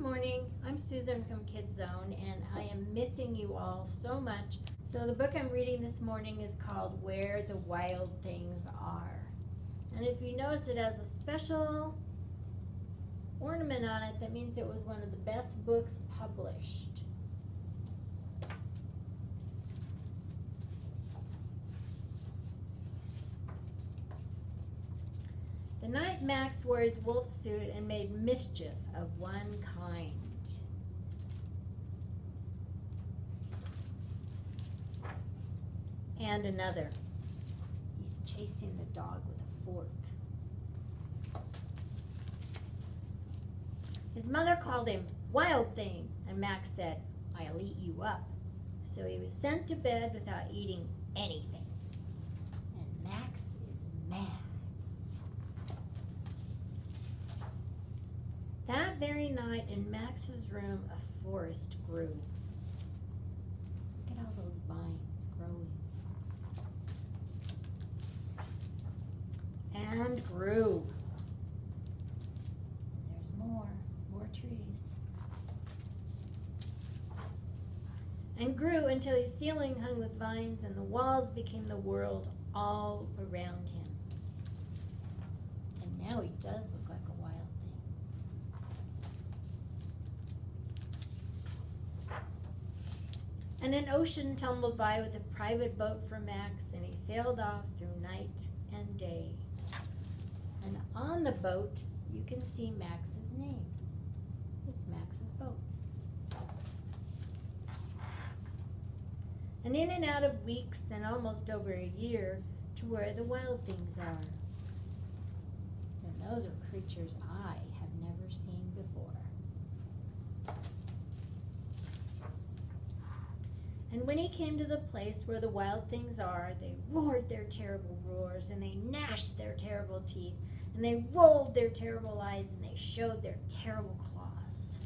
morning. I'm Susan from Kids Zone, and I am missing you all so much. So the book I'm reading this morning is called Where the Wild Things Are. And if you notice, it has a special ornament on it that means it was one of the best books published. The night Max wore his wolf suit and made mischief of one kind. And another. He's chasing the dog with a fork. His mother called him Wild Thing, and Max said, "I'll eat you up." So he was sent to bed without eating anything. And Max is mad. That very night in Max's room, a forest grew. Look at all those vines growing. And grew. There's more trees. And grew until his ceiling hung with vines and the walls became the world all around him. And now he does look like a wild thing. And an ocean tumbled by with a private boat for Max, and he sailed off through night and day. And on the boat, you can see Max's name. It's Max's boat. And in and out of weeks and almost over a year to where the wild things are. And those are creatures I have never seen before. And when he came to the place where the wild things are, they roared their terrible roars, and they gnashed their terrible teeth, and they rolled their terrible eyes, and they showed their terrible claws.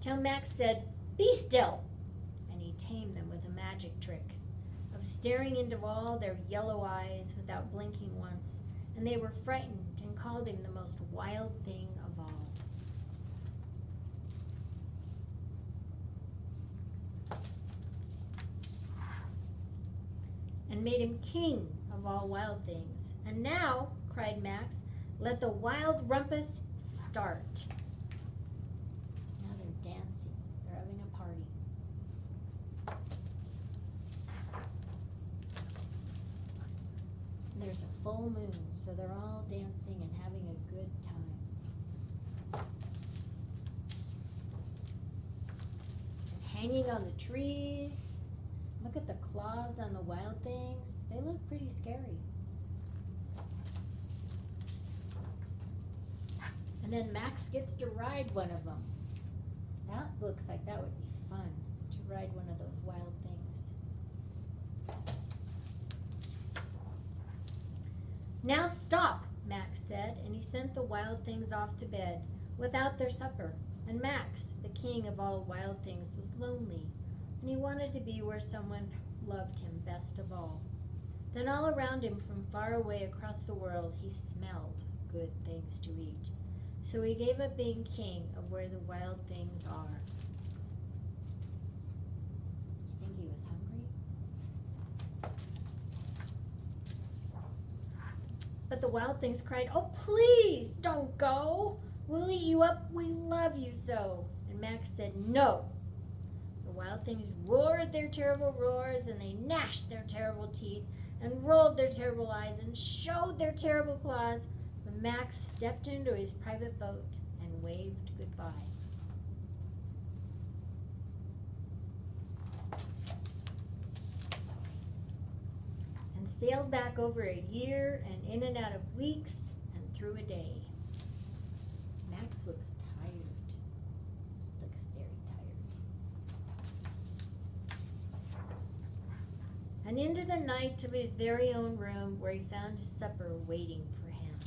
Till Max said, "Be still!" And he tamed them with a magic trick of staring into all their yellow eyes without blinking once, and they were frightened and called him the most wild thing of all. And made him king of all wild things. And now, cried Max, let the wild rumpus start. Now they're dancing. They're having a party. And there's a full moon, so they're all dancing and having a good time. And hanging on the trees. Look at the claws on the wild things. They look pretty scary. And then Max gets to ride one of them. That looks like that would be fun, to ride one of those wild things. Now stop, Max said, and he sent the wild things off to bed without their supper. And Max, the king of all wild things, was lonely. And he wanted to be where someone loved him best of all. Then all around him, from far away across the world, he smelled good things to eat. So he gave up being king of where the wild things are. You think he was hungry? But the wild things cried, "Oh, please, don't go. We'll eat you up. We love you so." And Max said, "No." The wild things roared their terrible roars, and they gnashed their terrible teeth, and rolled their terrible eyes, and showed their terrible claws. But Max stepped into his private boat and waved goodbye. And sailed back over a year, and in and out of weeks, and through a day. Max looks tired. Looks very tired. And into the night of his very own room, where he found his supper waiting for him.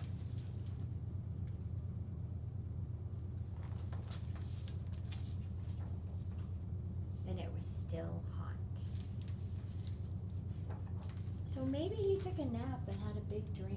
And it was still hot. So maybe he took a nap and had a big dream.